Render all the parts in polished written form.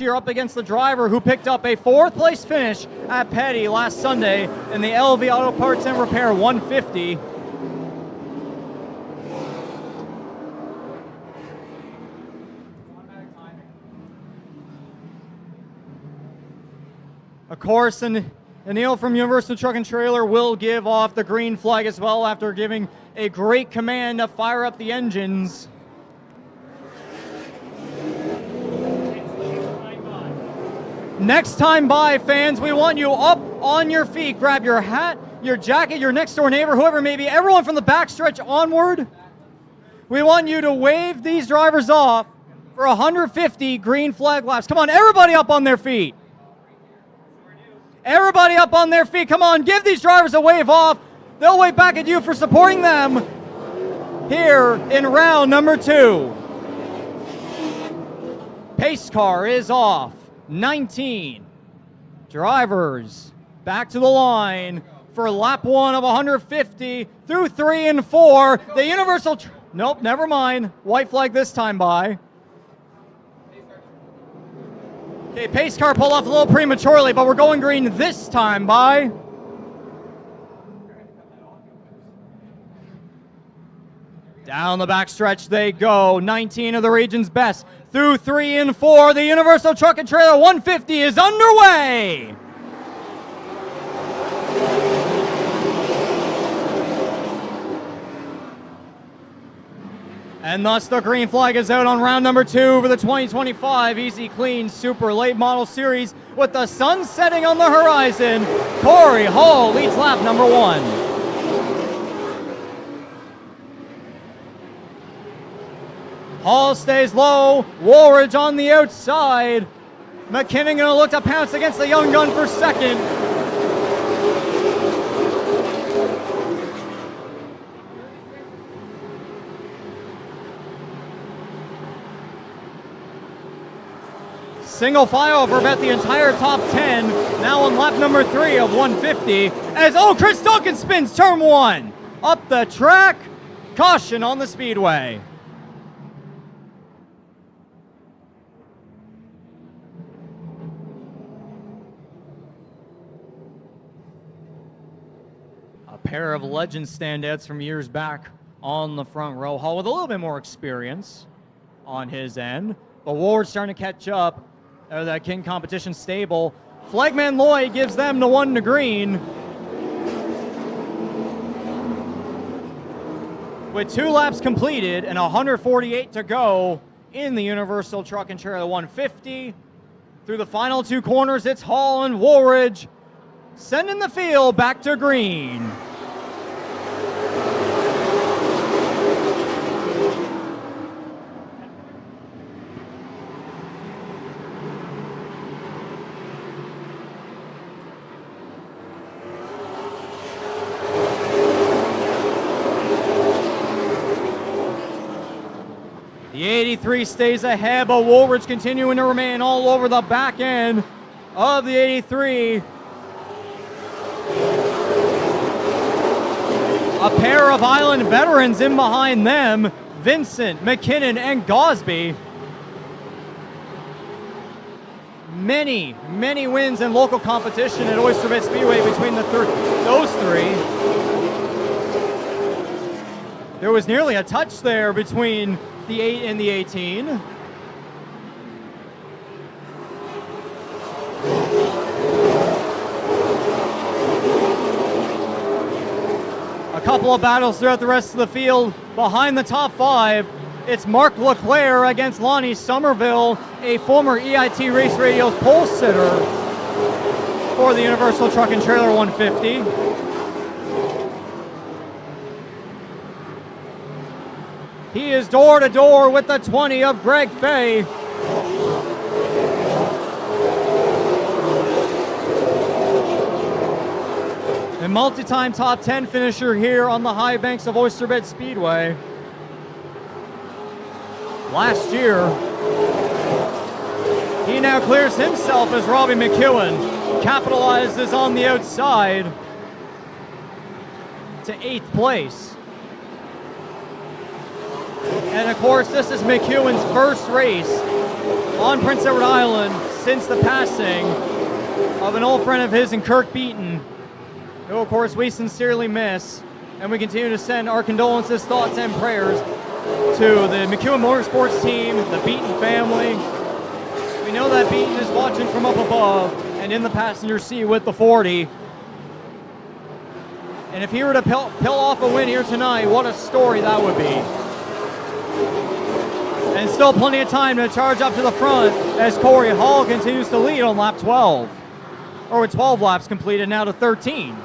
You're up against the driver who picked up a 4th place finish at Petty last Sunday in the LV Auto Parts and Repair 150. Of course, and Anil from Universal Truck and Trailer will give off the green flag as well after giving a great command to fire up the engines. Next time by, fans, we want you up on your feet. Grab your hat, your jacket, your next door neighbor, whoever it may be, everyone from the backstretch onward. We want you to wave these drivers off for 150 green flag laps. Come on, everybody up on their feet. Everybody up on their feet. Come on, give these drivers a wave off. They'll wave back at you for supporting them here in round number 2. Pace car is off. 19 drivers back to the line for lap 1 of 150 through 3 and 4. The Universal, nope, never mind. White flag this time by. Okay, pace car pulled off a little prematurely, but we're going green this time by. Down the backstretch they go. 19 of the region's best. Through 3 and 4, the Universal Truck and Trailer 150 is underway. And thus the green flag is out on round number 2 for the 2025 Easy-Kleen Super Late Model Series with the sun setting on the horizon. Corey Hall leads lap number 1. Hall stays low, Woolridge on the outside. McKinnon gonna look to pounce against the young gun for second. Single file for about the entire top 10, now on lap number 3 of 150. As, Chris Duncan spins turn 1. Up the track, caution on the speedway. Pair of legend standouts from years back on the front row. Hall with a little bit more experience on his end. But Ward's starting to catch up. That King competition stable. Flagman Lloyd gives them the 1 to green. With 2 laps completed and 148 to go in the Universal Truck and Trailer 150. Through the final 2 corners, it's Hall and Woolridge sending the field back to green. The 83 stays ahead, but Woolridge continuing to remain all over the back end of the 83. A pair of Island veterans in behind them, Vincent, McKinnon, and Gosby. Many, many wins in local competition at Oyster Bed Speedway between those 3. There was nearly a touch there between the 8 and the 18. A couple of battles throughout the rest of the field. Behind the top 5, it's Mark Leclerc against Lonnie Somerville, a former EIT Race Radio's pole sitter for the Universal Truck and Trailer 150. He is door to door with the 20 of Greg Fay. A multi-time top 10 finisher here on the high banks of Oyster Bed Speedway. Last year, he now clears himself as Robbie McEwen, capitalizes on the outside to 8th place. And of course, this is McEwen's first race on Prince Edward Island since the passing of an old friend of his in Kirk Beaton, who of course we sincerely miss, and we continue to send our condolences, thoughts, and prayers to the McEwen Motorsports team, the Beaton family. We know that Beaton is watching from up above and in the passenger seat with the 40. And if he were to pill off a win here tonight, what a story that would be. And still plenty of time to charge up to the front as Corey Hall continues to lead on lap 12. Or with 12 laps completed, now to 13.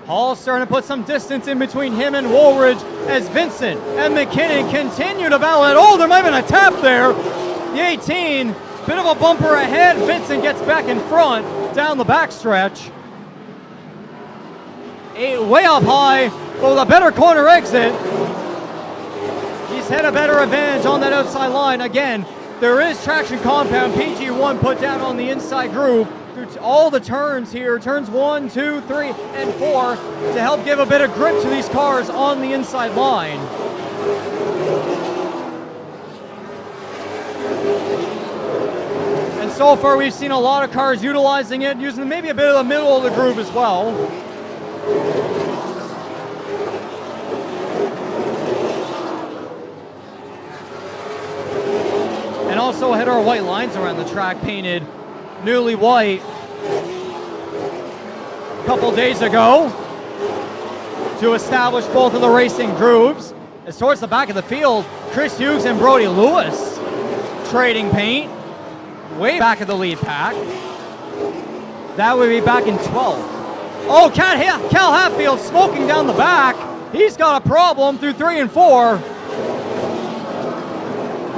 Hall starting to put some distance in between him and Woolridge as Vincent and McKinnon continue to battle it. Oh, there might have been a tap there. The 18, bit of a bumper ahead. Vincent gets back in front down the backstretch. 8 way up high, but with a better corner exit. He's had a better advantage on that outside line. Again, there is traction compound, PG1 put down on the inside groove through all the turns here, turns 1, 2, 3, and 4, to help give a bit of grip to these cars on the inside line. And so far we've seen a lot of cars utilizing it, using maybe a bit of the middle of the groove as well. And also had our white lines around the track painted newly white a couple days ago to establish both of the racing grooves. As towards the back of the field, Chris Hughes and Brody Lewis trading paint way back of the lead pack. That would be back in 12th. Oh, Cal Hatfield smoking down the back. He's got a problem through 3 and 4.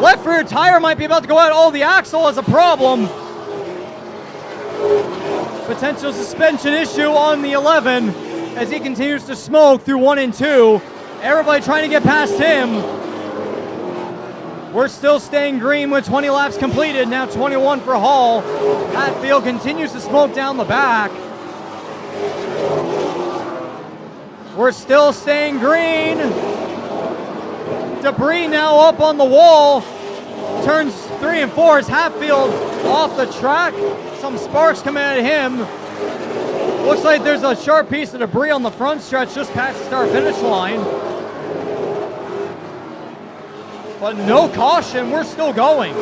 Left rear tire might be about to go out. Oh, the axle has a problem. Potential suspension issue on the 11 as he continues to smoke through 1 and 2. Everybody trying to get past him. We're still staying green with 20 laps completed. Now 21 for Hall. Hatfield continues to smoke down the back. We're still staying green. Debris now up on the wall. Turns 3 and 4 as Hatfield off the track. Some sparks coming at him. Looks like there's a sharp piece of debris on the front stretch just past the start finish line. But no caution, we're still going.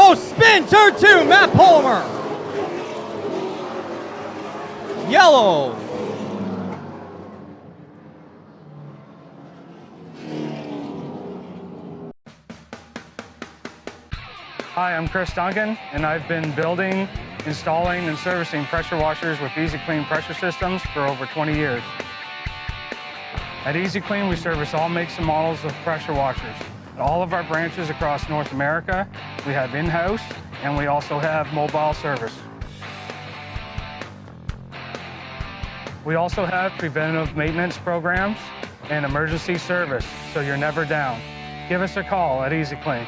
Oh, spin, turn 2, Matt Palmer. Yellow. Hi, I'm Chris Duncan, and I've been building, installing, and servicing pressure washers with Easy-Kleen Pressure Systems for over 20 years. At Easy-Kleen, we service all makes and models of pressure washers. At all of our branches across North America, we have in-house, and we also have mobile service. We also have preventative maintenance programs and emergency service, so you're never down. Give us a call at Easy-Kleen.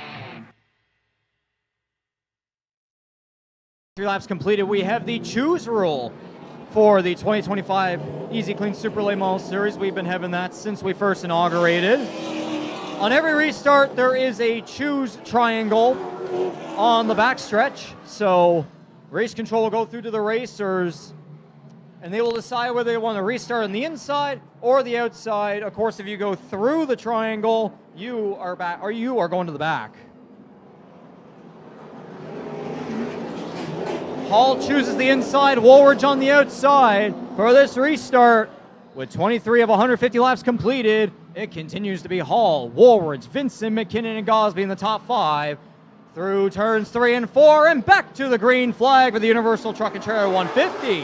3 laps completed. We have the choose rule for the 2025 Easy-Kleen Super Late Model Series. We've been having that since we first inaugurated. On every restart, there is a choose triangle on the backstretch. So race control will go through to the racers, and they will decide whether they want to restart on the inside or the outside. Of course, if you go through the triangle, you are back, or you are going to the back. Hall chooses the inside, Woolridge on the outside for this restart. With 23 of 150 laps completed, it continues to be Hall, Woolridge, Vincent, McKinnon, and Gosby in the top 5 through turns 3 and 4 and back to the green flag for the Universal Truck and Trailer 150.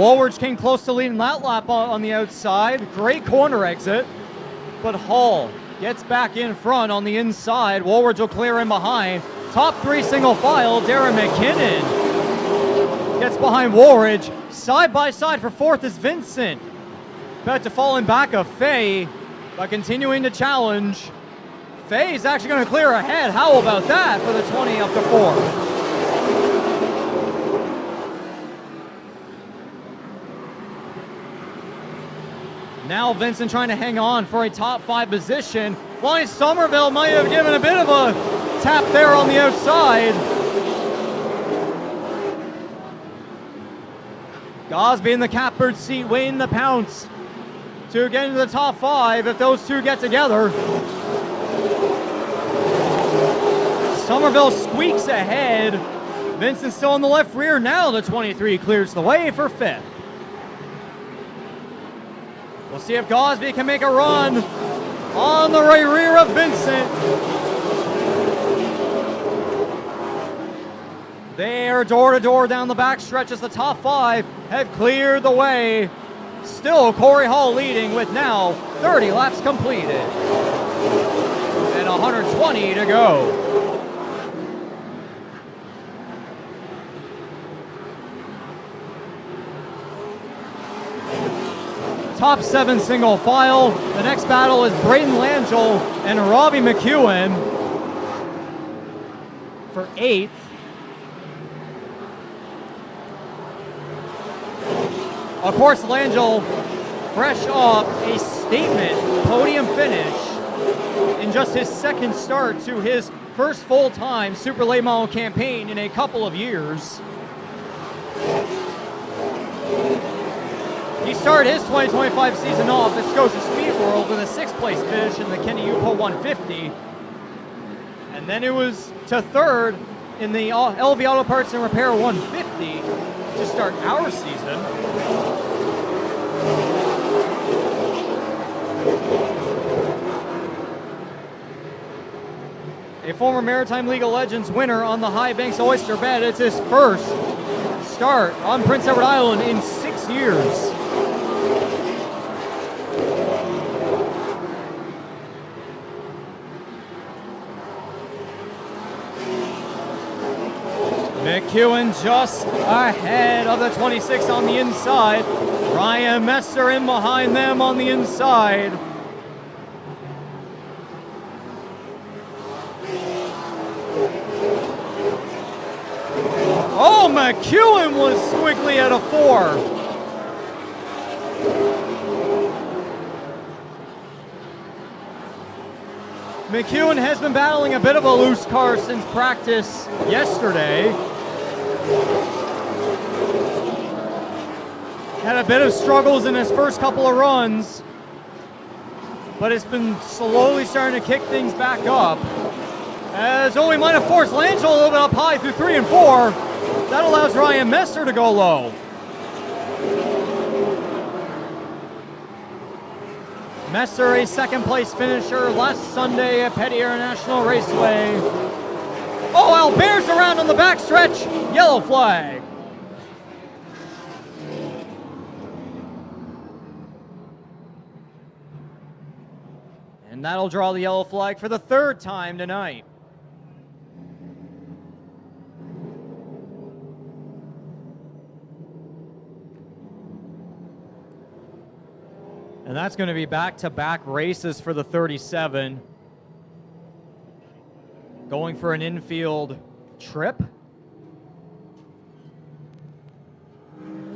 Woolridge came close to leading that lap on the outside. Great corner exit. But Hall gets back in front on the inside. Woolridge will clear in behind. Top three single file. Darren McKinnon gets behind Woolridge. Side by side for fourth is Vincent. About to fall in back of Fay, but continuing to challenge. Fay's actually going to clear ahead. How about that for the 20 up to fourth? Now Vincent trying to hang on for a top five position. Lonnie Somerville might have given a bit of a tap there on the outside. Gosby in the catbird seat waiting to pounce to get into the top five if those two get together. Somerville squeaks ahead. Vincent still in the left rear now. The 23 clears the way for fifth. We'll see if Gosby can make a run on the right rear of Vincent. There, door to door down the back stretch as the top five have cleared the way. Still Corey Hall leading with now 30 laps completed and 120 to go. Top seven single file. The next battle is Braden Langell and Robbie McEwen for eighth. Of course, Langell fresh off a statement podium finish in just his second start to his first full-time Super Late Model campaign in a couple of years. He started his 2025 season off at Scotia Speed World with a sixth place finish in the Kenny Yupo 150. And then it was to third in the LV Auto Parts and Repair 150 to start our season. A former Maritime League of Legends winner on the High Banks Oyster Bed. It's his first start on Prince Edward Island in 6 years. McEwen just ahead of the 26 on the inside. Ryan Messer in behind them on the inside. Oh, McEwen was squiggly at a 4. McEwen has been battling a bit of a loose car since practice yesterday. Had a bit of struggles in his first couple of runs, but it's been slowly starting to kick things back up. As we might have forced Langell a little bit up high through 3 and 4. That allows Ryan Messer to go low. Messer, a second place finisher last Sunday at Petty International Raceway. Oh, Albert's around on the backstretch. Yellow flag. And that'll draw the yellow flag for the third time tonight. And that's going to be back-to-back races for the 37. Going for an infield trip.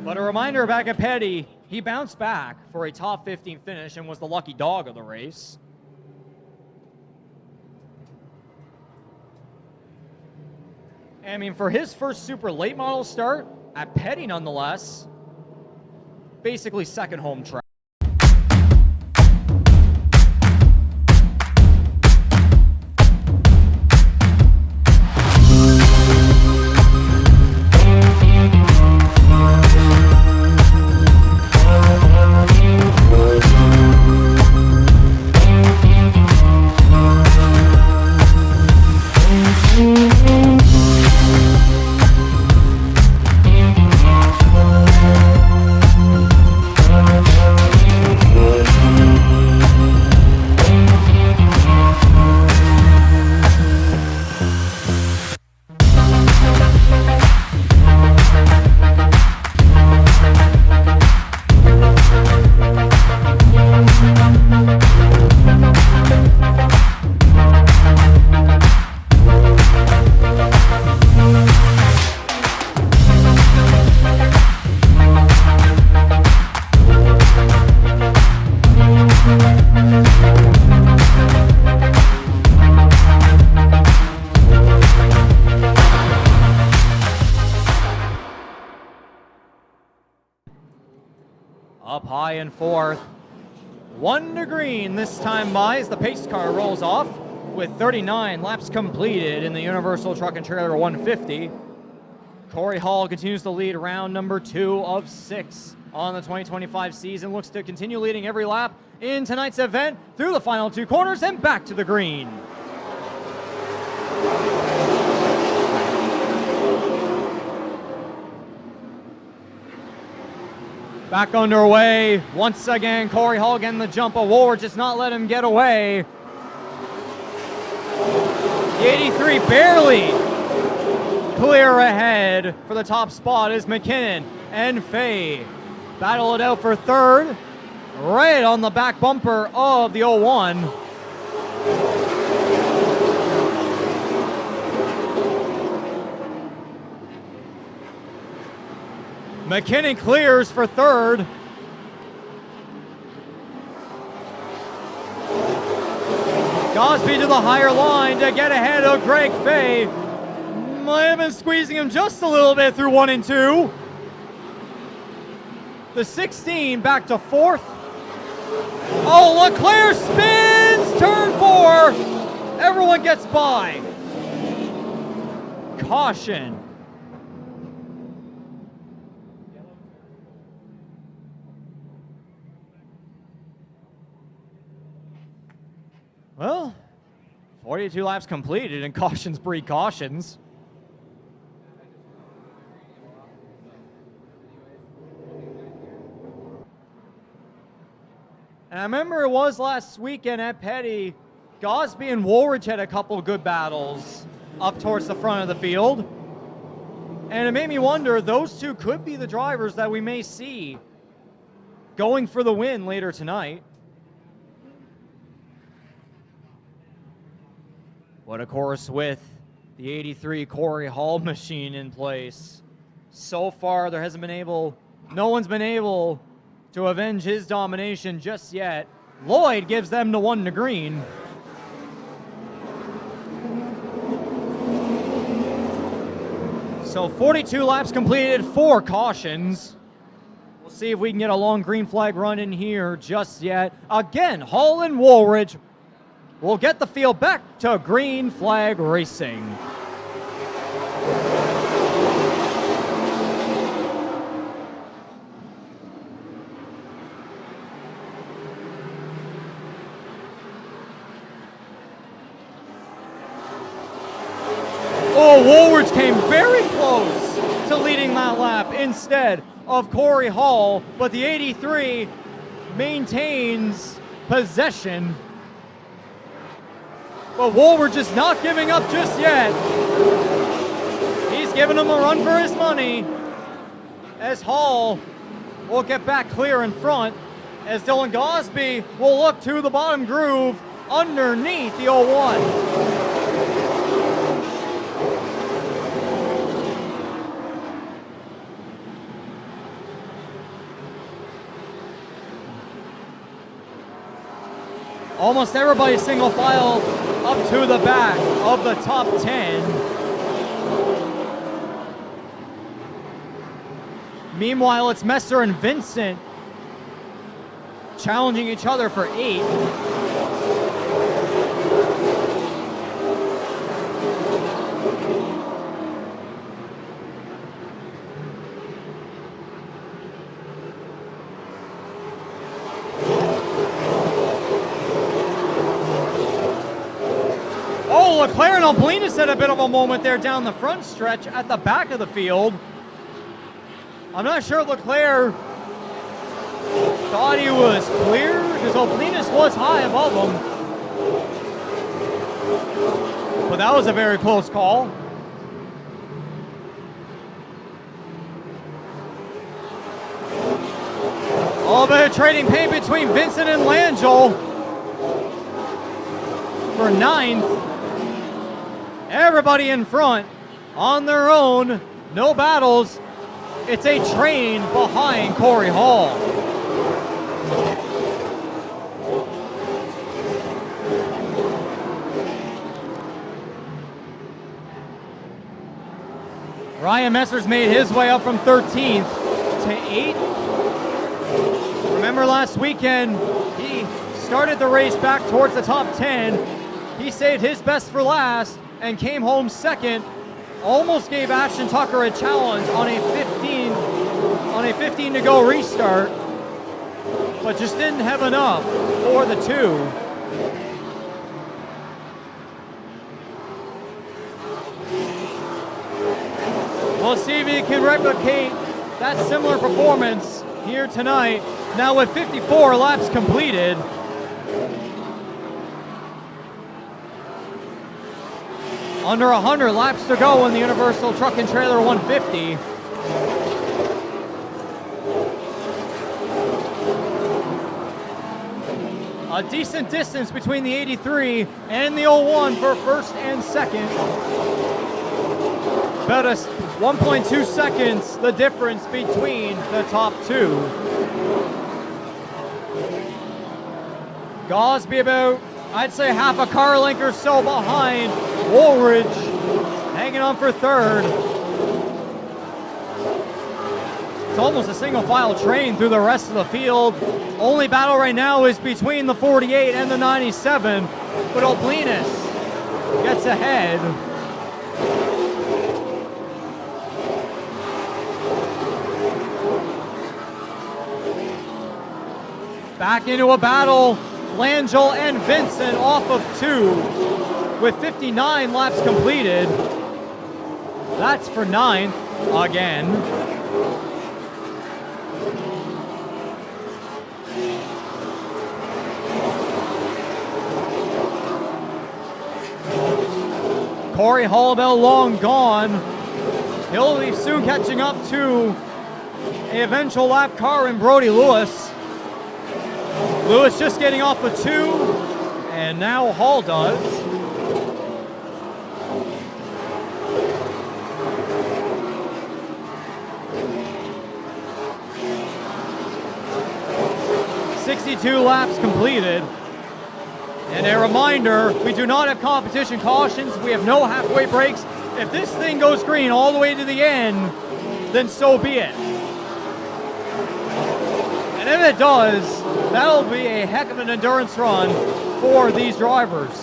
But a reminder back at Petty, he bounced back for a top 15 finish and was the lucky dog of the race. I mean, for his first super late model start at Petty nonetheless, basically second home track. Up high in fourth. 1 to green this time by as the pace car rolls off with 39 laps completed in the Universal Truck and Trailer 150. Corey Hall continues to lead round number 2 of 6 on the 2025 season. Looks to continue leading every lap in tonight's event through the final 2 corners and back to the green. Back underway. Once again, Corey Hall getting the jump. Woolward just not let him get away. The 83 barely clear ahead for the top spot is McKinnon and Fay. Battle it out for third. Right on the back bumper of the 01. McKinnon clears for third. Gosby to the higher line to get ahead of Greg Fay. Might have been squeezing him just a little bit through 1 and 2. The 16 back to fourth. Oh, Leclerc spins, turn 4. Everyone gets by. Caution. Well, 42 laps completed and cautions breed cautions. And I remember it was last weekend at Petty, Gosby and Woolridge had a couple good battles up towards the front of the field. And it made me wonder, those two could be the drivers that we may see going for the win later tonight. But of course, with the 83 Corey Hall machine in place, so far there hasn't been no one's been able to avenge his domination just yet. Lloyd gives them the 1 to green. So 42 laps completed, 4 cautions. We'll see if we can get a long green flag run in here just yet. Again, Hall and Woolridge will get the field back to green flag racing. Oh, Woolridge came very close to leading that lap instead of Corey Hall, but the 83 maintains possession. But Woolward just not giving up just yet. He's giving him a run for his money as Hall will get back clear in front as Dylan Gosby will look to the bottom groove underneath the 01. Almost everybody single file up to the back of the top 10. Meanwhile, it's Messer and Vincent challenging each other for 8. Leclerc and Alblinus had a bit of a moment there down the front stretch at the back of the field. I'm not sure Leclerc thought he was clear because Alblinus was high above him. But that was a very close call. A little bit of trading paint between Vincent and Langell for 9th. Everybody in front on their own, no battles. It's a train behind Corey Hall. Ryan Messer's made his way up from 13th to 8th. remember last weekend, he started the race back towards the top 10. He saved his best for last and came home second. Almost gave Ashton Tucker a challenge on a 15 to go restart, but just didn't have enough for the 2. We'll see if he can replicate that similar performance here tonight. Now with 54 laps completed. Under 100 laps to go in the Universal Truck and Trailer 150. A decent distance between the 83 and the 01 for first and second. About 1.2 seconds the difference between the top 2. Gosby about, I'd say, half a car length or so behind. Woolridge hanging on for third. It's almost a single file train through the rest of the field. Only battle right now is between the 48 and the 97, but Oblinus gets ahead. Back into a battle, Langell and Vincent off of 2 with 59 laps completed. That's for 9th again. Corey Hollowell long gone. He'll be soon catching up to an eventual lap car in Brody Lewis. Lewis just getting off of 2, and now Hall does. .62 laps completed. And a reminder, we do not have competition cautions. We have no halfway breaks. If this thing goes green all the way to the end, then so be it. And if it does, that'll be a heck of an endurance run for these drivers.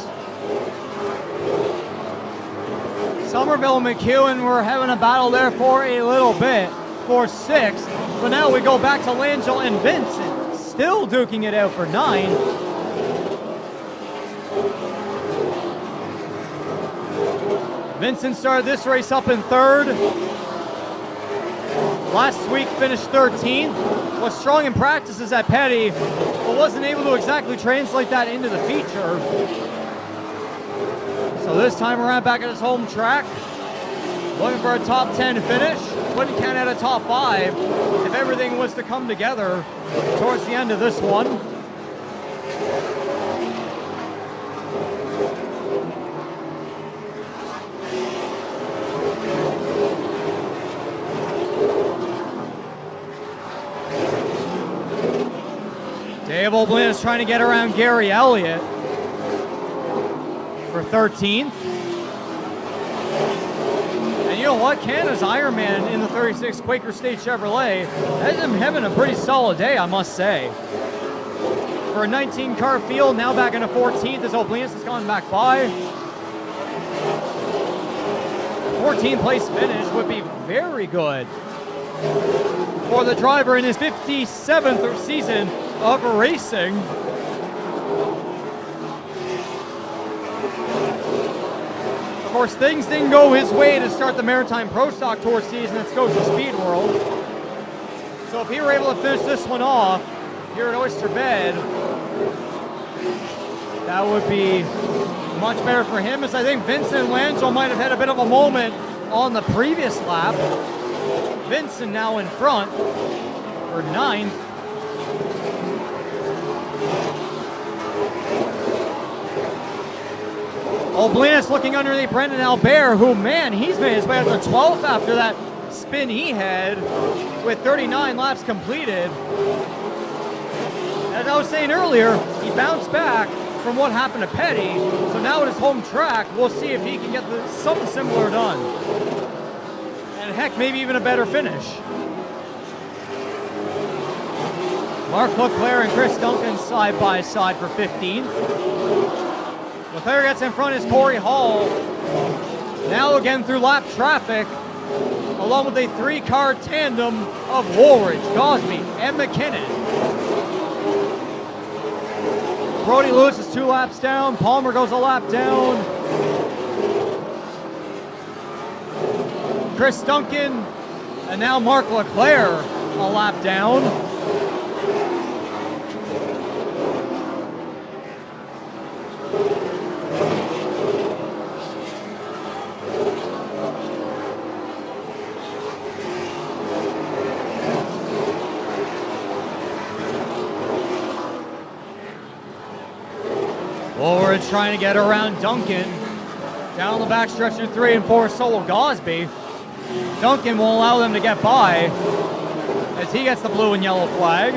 Somerville and McEwen were having a battle there for a little bit for 6th, but now we go back to Langell and Vincent, still duking it out for 9th. Vincent started this race up in 3rd. Last week finished 13th. Was strong in practices at Petty, but wasn't able to exactly translate that into the feature. So this time around back at his home track, looking for a top 10 finish. Wouldn't count out a top 5 if everything was to come together towards the end of this one. Dave Oblin is trying to get around Gary Elliott for 13th. And you know what? Canada's Ironman in the 36 Quaker State Chevrolet has him having a pretty solid day, I must say. For a 19-car field, now back into 14th as Oblinus has gone back by. 14th place finish would be very good for the driver in his 57th season of racing. Of course, things didn't go his way to start the Maritime Pro Stock Tour season at Scotia Speed World. So if he were able to finish this one off here at Oyster Bed, that would be much better for him, as I think Vincent Langell might have had a bit of a moment on the previous lap. Vincent now in front for 9th. Oblinus looking underneath Brendan Albert, who, man, he's made his way up to 12th after that spin he had with 39 laps completed. As I was saying earlier, he bounced back from what happened to Petty, so now at his home track, we'll see if he can get something similar done. And heck, maybe even a better finish. Mark Leclerc and Chris Duncan side by side for 15th. Leclerc gets in front is Corey Hall. Now again through lap traffic, along with a 3-car tandem of Woolridge, Gosby, and McKinnon. Brody Lewis is 2 laps down. Palmer goes a lap down. Chris Duncan, and now Mark Leclerc a lap down. Woolridge trying to get around Duncan. Down the backstretch in 3 and 4, so will Gosby. Duncan will allow them to get by as he gets the blue and yellow flag.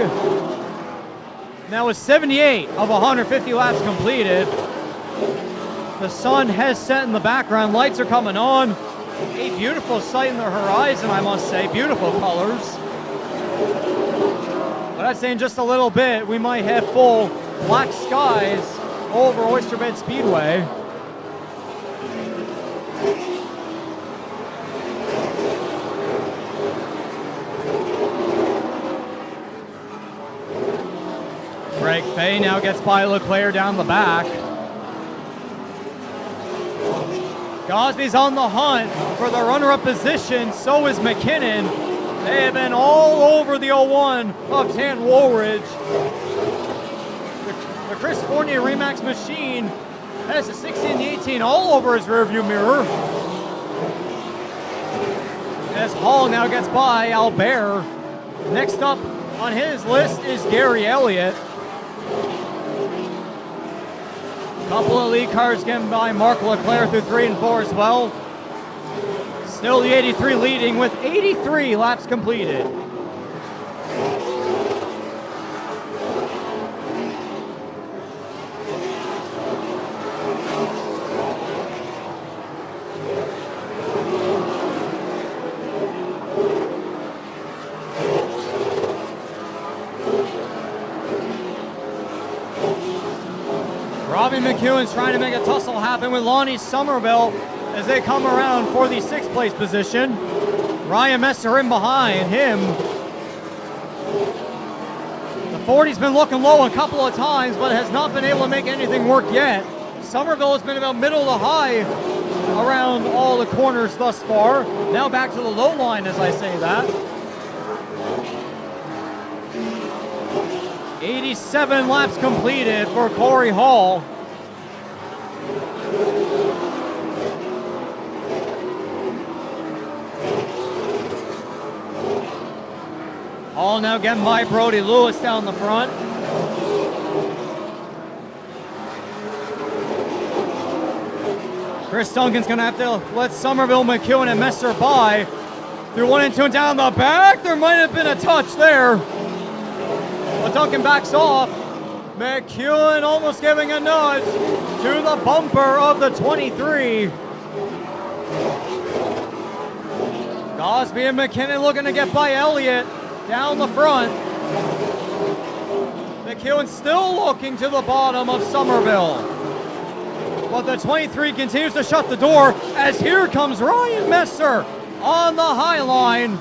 Now with 78 of 150 laps completed, the sun has set in the background. Lights are coming on. A beautiful sight in the horizon, I must say. Beautiful colors. But I'd say in just a little bit, we might have full black skies over Oyster Bed Speedway. Greg Fay now gets by Leclerc down the back. Gosby's on the hunt for the runner-up position, so is McKinnon. They have been all over the 01 of Tan Woolridge. The Chris Fournier Remax machine has the 16 and the 18 all over his rearview mirror. As Hall now gets by Albert. Next up on his list is Gary Elliott. Couple of lead cars getting by Mark Leclerc through 3 and 4 as well. Still the 83 leading with 83 laps completed. Robbie McEwen's trying to make a tussle happen with Lonnie Somerville as they come around for the 6th place position. Ryan Messer in behind him. The 40's been looking low a couple of times, but has not been able to make anything work yet. Somerville has been about middle to high around all the corners thus far. Now back to the low line as I say that. 87 laps completed for Corey Hall. Hall now getting by Brody Lewis down the front. Chris Duncan's gonna have to let Somerville, McEwen, and Messer by. Through 1 and 2 and down the back. There might have been a touch there. But Duncan backs off. McEwen almost giving a nudge to the bumper of the 23. Gosby and McKinnon looking to get by Elliott down the front. McEwen still looking to the bottom of Somerville. But the 23 continues to shut the door as here comes Ryan Messer on the high line.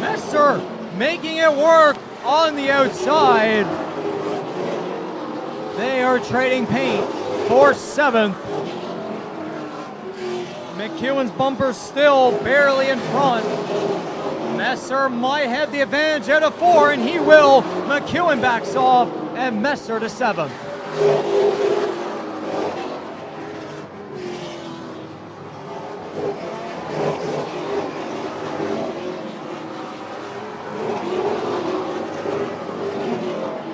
Messer making it work on the outside. They are trading paint for 7th. McEwen's bumper still barely in front. Messer might have the advantage at a 4, and he will. McEwen backs off, and Messer to 7th.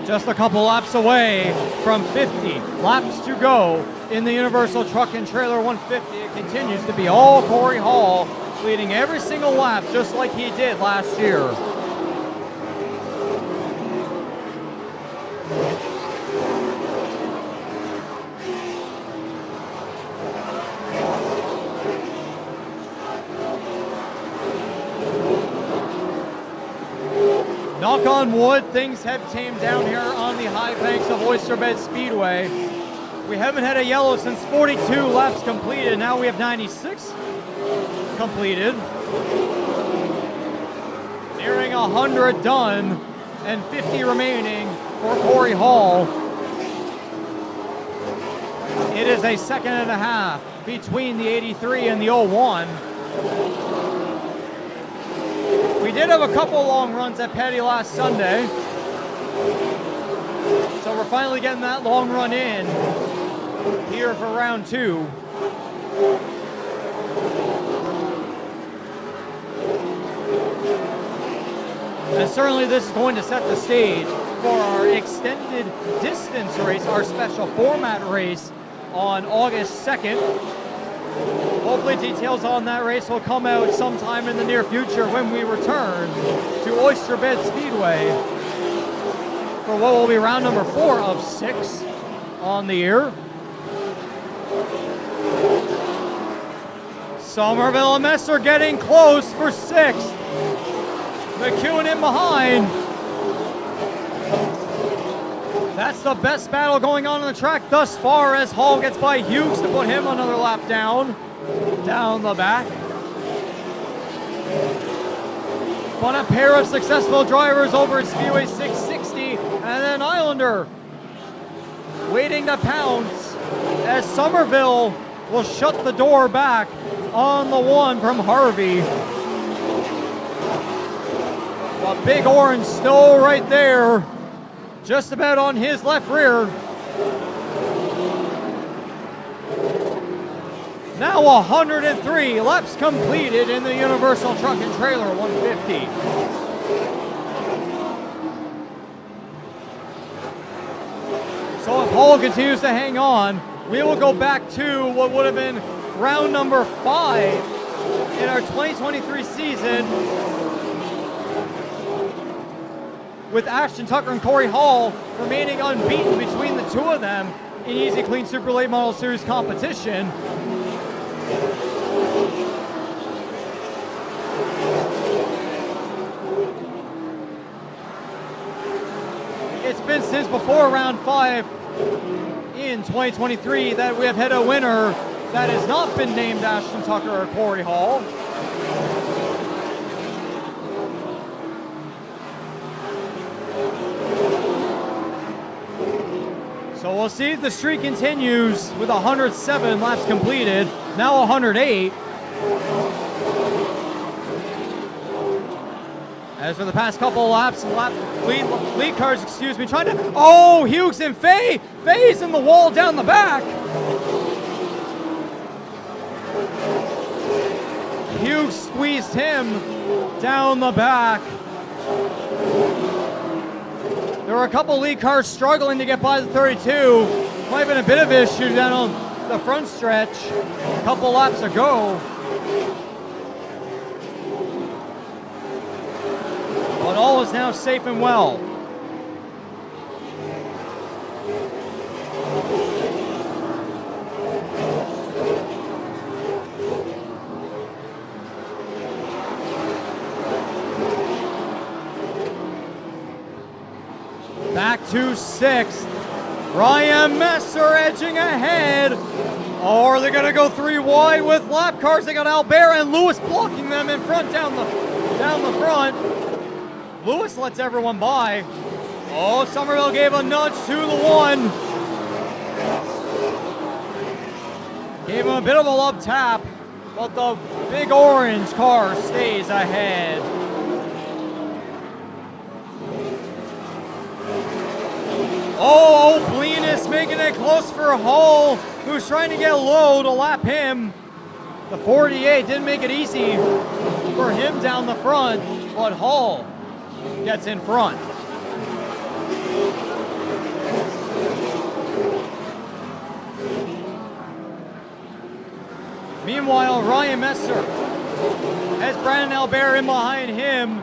Just a couple laps away from 50 laps to go in the Universal Truck and Trailer 150. It continues to be all Corey Hall, leading every single lap just like he did last year. Knock on wood, things have tamed down here on the high banks of Oyster Bed Speedway. We haven't had a yellow since 42 laps completed. Now we have 96 completed. Nearing 100 done and 50 remaining for Corey Hall. It is a second and a half between the 83 and the 01. We did have a couple long runs at Petty last Sunday. So we're finally getting that long run in here for round 2. And certainly this is going to set the stage for our extended distance race, our special format race on August 2nd. Hopefully details on that race will come out sometime in the near future when we return to Oyster Bed Speedway for what will be round number 4 of 6 on the year. Somerville and Messer getting close for 6th. McEwen in behind. That's the best battle going on the track thus far as Hall gets by Hughes to put him another lap down the back. But a pair of successful drivers over at Speedway 660, and then Islander waiting to pounce as Somerville will shut the door back on the one from Harvey. A big orange still right there, just about on his left rear. Now 103 laps completed in the Universal Truck and Trailer 150. So if Hall continues to hang on, we will go back to what would have been round number 5 in our 2023 season, with Ashton Tucker and Corey Hall remaining unbeaten between the two of them in Easy-Kleen Super Late Model Series competition. It's been since before round 5 in 2023 that we have had a winner that has not been named Ashton Tucker or Corey Hall. So we'll see if the streak continues with 107 laps completed, now 108. As for the past couple of laps, lead cars, excuse me, trying to, oh, Hughes and Faye. Faye's in the wall down the back. Hughes squeezed him down the back. There were a couple lead cars struggling to get by the 32. Might have been a bit of an issue down on the front stretch a couple laps ago. But all is now safe and well. Back to 6th. Ryan Messer edging ahead. Or are they going to go 3 wide with lap cars? They got Albert and Lewis blocking them in front down the front. Lewis lets everyone by. Oh, Somerville gave a nudge to the 1. Gave him a bit of a love tap, but the big orange car stays ahead. Oh, Blenus making it close for Hall, who's trying to get low to lap him. The 48 didn't make it easy for him down the front, but Hall gets in front. Meanwhile, Ryan Messer has Brandon Albert in behind him,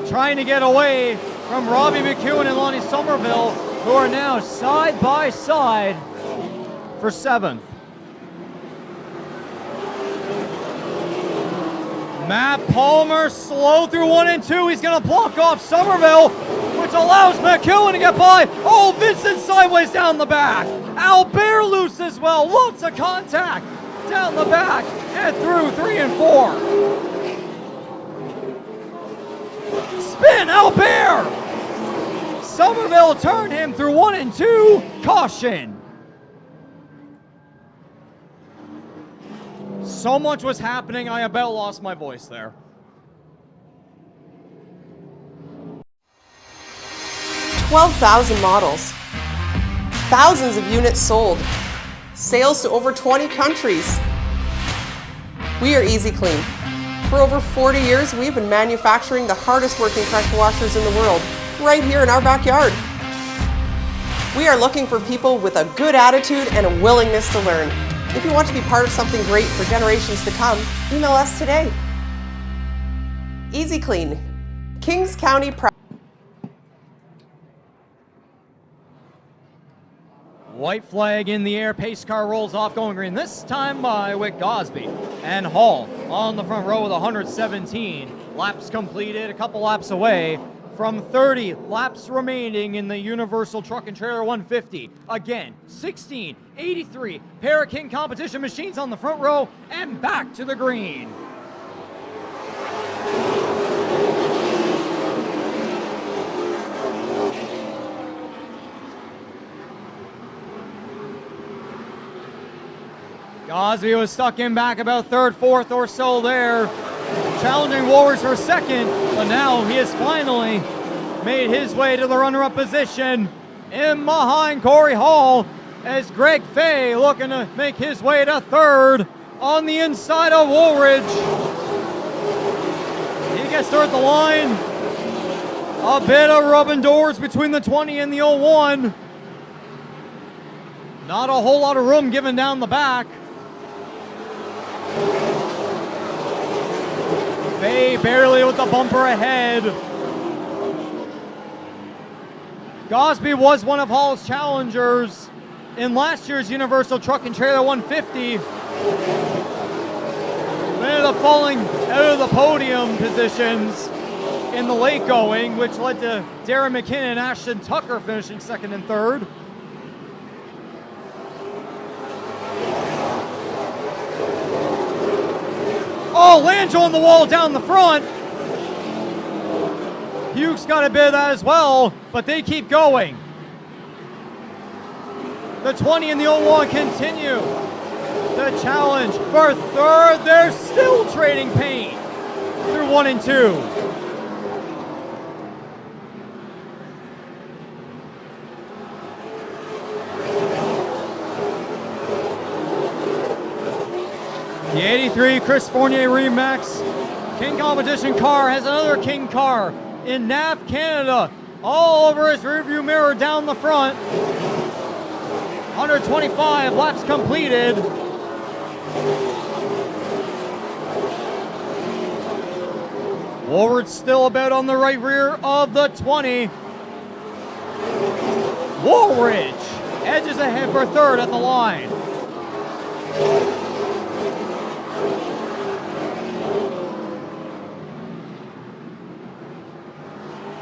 trying to get away from Robbie McEwen and Lonnie Somerville, who are now side by side for 7th. Matt Palmer slow through 1 and 2. He's going to block off Somerville, which allows McEwen to get by. Oh, Vincent sideways down the back. Albert loose as well. Lots of contact down the back and through 3 and 4. Spin, Albert! Somerville turned him through 1 and 2. Caution. So much was happening, I about lost my voice there. $12,000 models, thousands of units sold, sales to over 20 countries. We are Easy-Kleen. For over 40 years, we've been manufacturing the hardest working pressure washers in the world, right here in our backyard. We are looking for people with a good attitude and a willingness to learn. If you want to be part of something great for generations to come, email us today. Easy-Kleen, Kings County Press. White flag in the air, pace car rolls off going green, this time by Wick Gosby. And Hall on the front row with 117. Laps completed, a couple laps away from 30 laps remaining in the Universal Truck and Trailer 150. Again, 1683 Para-King competition machines on the front row and back to the green. Gosby was stuck in back about third, fourth or so there, challenging Woolworths for second, but now he has finally made his way to the runner-up position in behind Corey Hall as Greg Fay looking to make his way to third on the inside of Woolridge. He gets third at the line. A bit of rubbing doors between the 20 and the 01. Not a whole lot of room given down the back. Fay barely with the bumper ahead. Gosby was one of Hall's challengers in last year's Universal Truck and Trailer 150. Ended up falling out of the podium positions in the late going, which led to Darren McKinnon and Ashton Tucker finishing second and third. Oh, Lange on the wall down the front. Hughes got a bit of that as well, but they keep going. The 20 and the 01 continue to challenge for third. They're still trading paint through 1 and 2. The 83 Chris Fournier Remax King Competition car has another King car in NAV Canada all over his rearview mirror down the front. 125 laps completed. Woolworth still about on the right rear of the 20. Woolridge edges ahead for third at the line.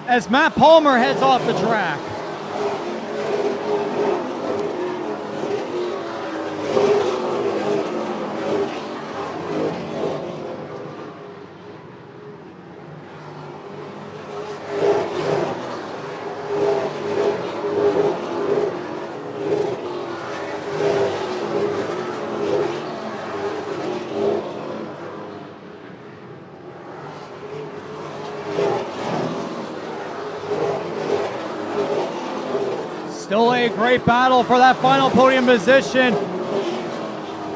As Matt Palmer heads off the track. Still a great battle for that final podium position.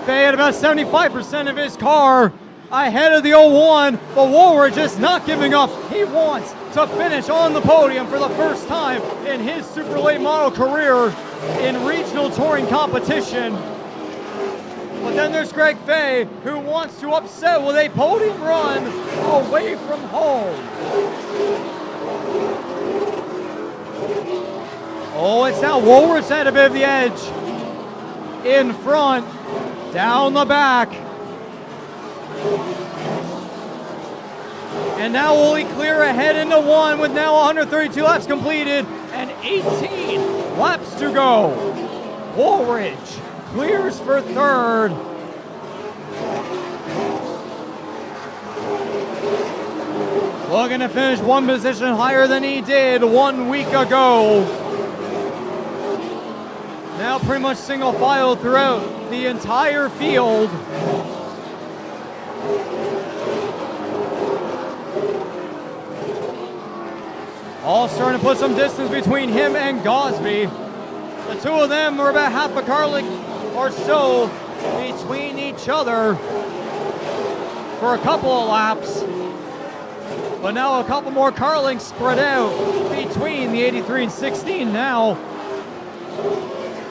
Fay at about 75% of his car ahead of the 01, but Woolridge just not giving up. He wants to finish on the podium for the first time in his super late model career in regional touring competition. But then there's Greg Fay, who wants to upset with a podium run away from home. Oh, it's now Woolworth's had a bit of the edge. In front, down the back. And now will he clear ahead into one with now 132 laps completed and 18 laps to go. Woolridge clears for third. Looking to finish one position higher than he did 1 week ago. Now pretty much single file throughout the entire field. All starting to put some distance between him and Gosby. The two of them are about half a car length or so between each other for a couple of laps. But now a couple more car lengths spread out between the 83 and 16 now,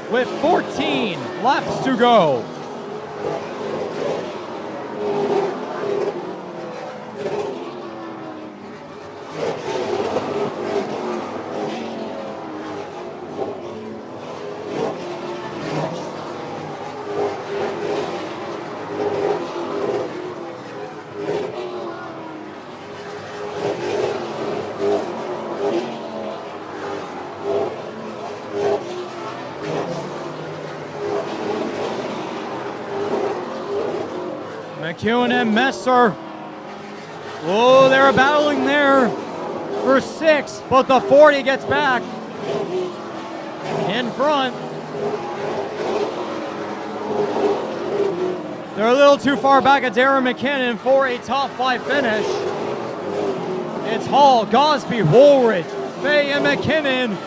with 14 laps to go. McEwen and Messer. Oh, they were battling there for 6, but the 40 gets back in front. They're a little too far back at Darren McKinnon for a top 5 finish. It's Hall, Gosby, Woolridge, Fay, and McKinnon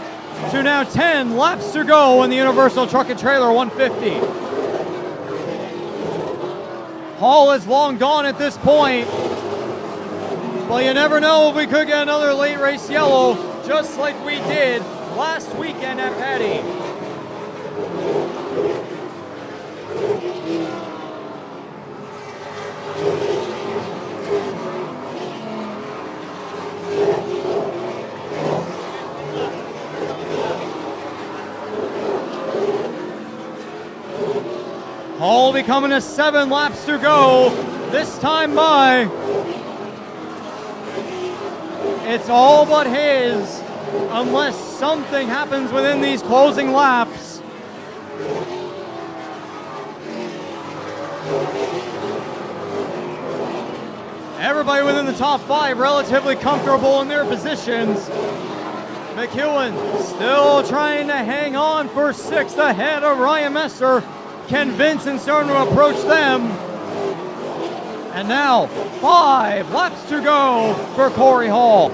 to now 10 laps to go in the Universal Truck and Trailer 150. Hall is long gone at this point, but you never know if we could get another late race yellow, just like we did last weekend at Petty. Hall becoming a 7 laps to go, this time by. It's all but his, unless something happens within these closing laps. Everybody within the top 5 relatively comfortable in their positions. McEwen still trying to hang on for 6th ahead of Ryan Messer. Ken Vincent starting to approach them. And now 5 laps to go for Corey Hall.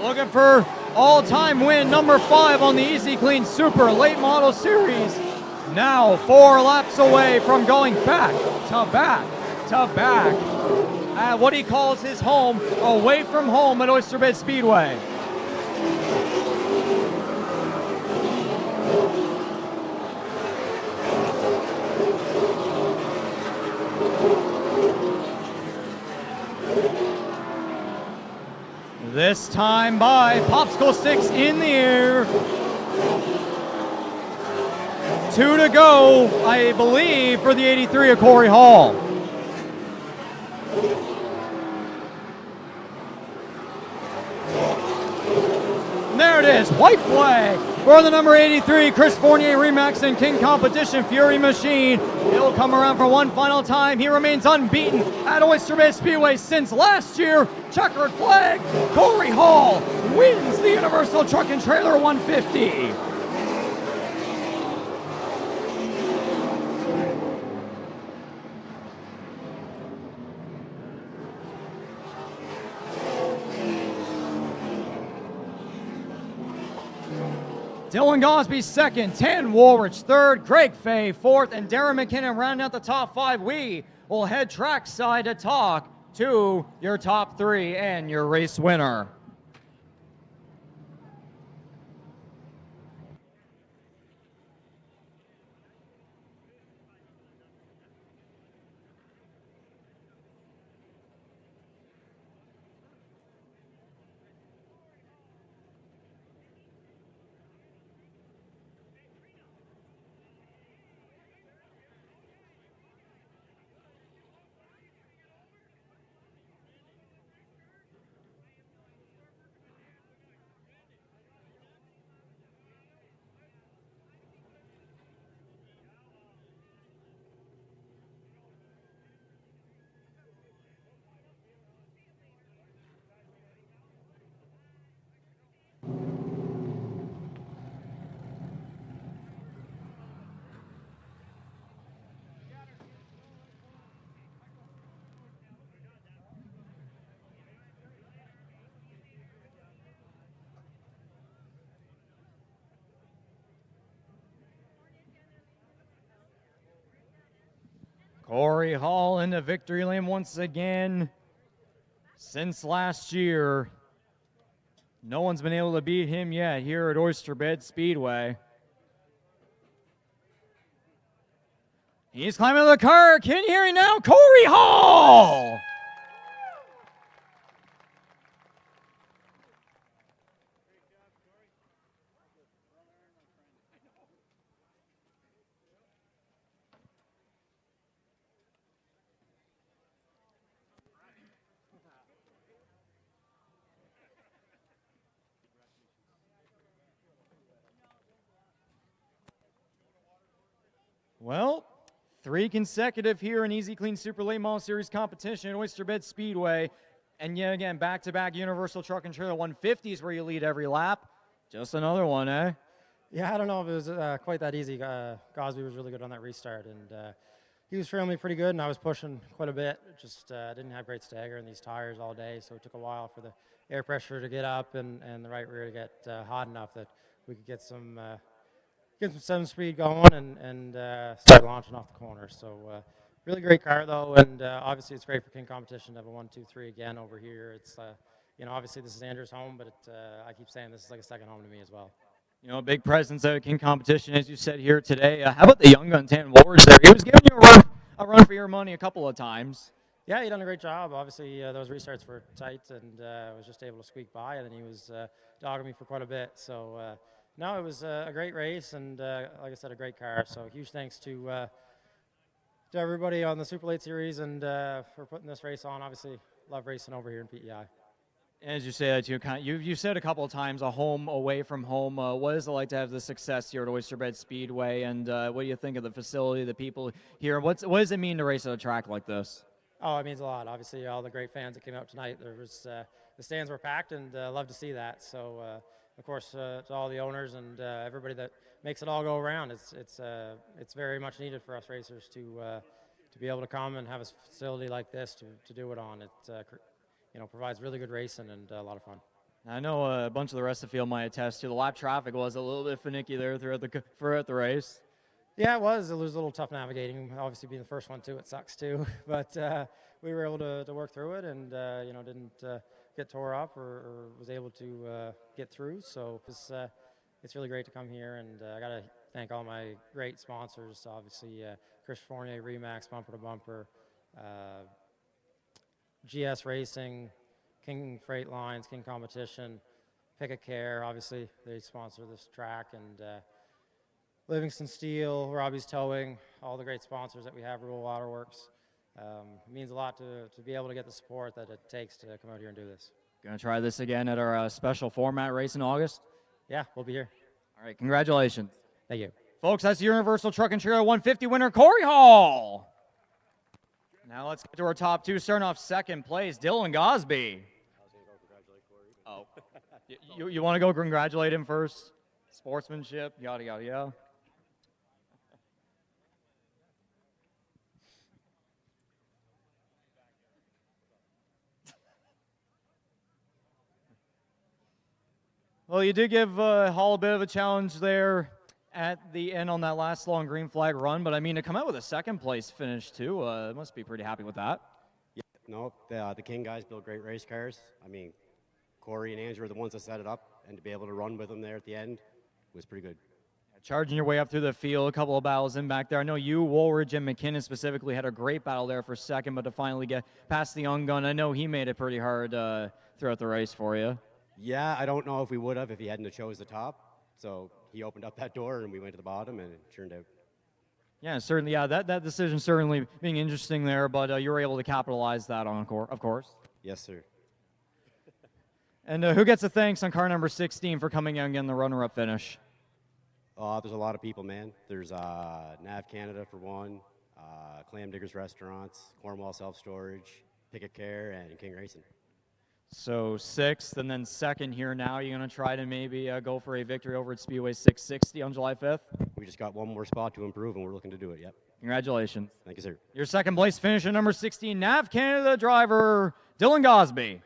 Looking for all-time win number 5 on the Easy-Kleen Super Late Model Series. Now 4 laps away from going back to back to back at what he calls his home, away from home at Oyster Bed Speedway. This time by popsicle sticks in the air. 2 to go, I believe, for the 83 of Corey Hall. And there it is, white flag for the number 83 Chris Fournier Remax and King Competition Fury Machine. He'll come around for one final time. He remains unbeaten at Oyster Bed Speedway since last year. Checkered flag, Corey Hall wins the Universal Truck and Trailer 150. Dylan Gosby second, 10 Woolridge third, Greg Fay fourth, and Darren McKinnon rounding out the top 5. We will head trackside to talk to your top 3 and your race winner. Corey Hall into victory lane once again. Since last year, no one's been able to beat him yet here at Oyster Bed Speedway. He's climbing the car. Can you hear me now? Corey Hall! Well, 3 consecutive here in Easy-Kleen Super Late Model Series competition at Oyster Bed Speedway. And yet again, back-to-back Universal Truck and Trailer 150s where you lead every lap. Just another one, eh? Yeah, I don't know if it was quite that easy. Gosby was really good on that restart, and he was trailing me pretty good, and I was pushing quite a bit. Just didn't have great stagger in these tires all day, so it took a while for the air pressure to get up and the right rear to get hot enough that we could get some 7-speed going and start launching off the corner. So really great car though, and obviously it's great for King competition to have a 1, 2, 3 again over here. It's obviously this is Andrew's home, but I keep saying this is like a second home to me as well. You know, a big presence at King competition, as you said here today. How about the young gun, Tan Wars there? He was giving you a run for your money a couple of times. Yeah, he done a great job. Obviously, those restarts were tight, and was just able to squeak by, and then he was dogging me for quite a bit. So, no, it was a great race, and like I said, a great car. So, huge thanks to everybody on the Super Late Series and for putting this race on. Obviously, love racing over here in PEI. As you say that, you said a couple of times, a home away from home. What is it like to have the success here at Oyster Bed Speedway, and what do you think of the facility, the people here? What does it mean to race at a track like this? Oh, it means a lot. Obviously, all the great fans that came out tonight. There was the stands were packed, and love to see that. So, of course, to all the owners and everybody that makes it all go around, it's very much needed for us racers to be able to come and have a facility like this to do it on. It provides really good racing and a lot of fun. I know a bunch of the rest of the field might attest to the lap traffic was a little bit finicky there throughout the race. Yeah, it was. It was a little tough navigating. Obviously, being the first one too, it sucks too. But we were able to work through it, and didn't get tore up or was able to get through. So it's really great to come here, and I got to thank all my great sponsors. Obviously, Chris Fournier, Remax, Bumper to Bumper, GS Racing, King Freight Lines, King Competition, Picket Care. Obviously, they sponsor this track, and Livingston Steel, Robbie's Towing, all the great sponsors that we have, Rural Waterworks. It means a lot to be able to get the support that it takes to come out here and do this. Going to try this again at our special format race in August? Yeah, we'll be here. All right, congratulations. Thank you. Folks, that's the Universal Truck and Trailer 150 winner, Corey Hall. Now let's get to our top 2, starting off second place, Dylan Gosby. Oh, you want to go congratulate him first? Sportsmanship, yada, yada, yada. Well, you did give Hall a bit of a challenge there at the end on that last long green flag run, but I mean, to come out with a second place finish too, must be pretty happy with that. Yeah, no, the King guys build great race cars. I mean, Corey and Andrew were the ones that set it up, and to be able to run with them there at the end was pretty good. Charging your way up through the field, a couple of battles in back there. I know you, Woolridge, and McKinnon specifically had a great battle there for second, but to finally get past the young gun, I know he made it pretty hard throughout the race for you. Yeah, I don't know if we would have if he hadn't chose the top. So he opened up that door, and we went to the bottom, and it turned out. Yeah, certainly. Yeah, that decision certainly being interesting there, but you were able to capitalize that on, of course. Yes, sir. And who gets a thanks on car number 16 for coming out and getting the runner-up finish? There's a lot of people, man. There's Nav Canada for one, Clam Diggers Restaurants, Cornwall Self Storage, Picket Care, and King Racing. So 6th, and then 2nd here now. You're going to try to maybe go for a victory over at Speedway 660 on July 5th? We just got one more spot to improve, and we're looking to do it, yep. Congratulations. Thank you, sir. Your second place finish at number 16, Nav Canada driver, Dylan Gosby.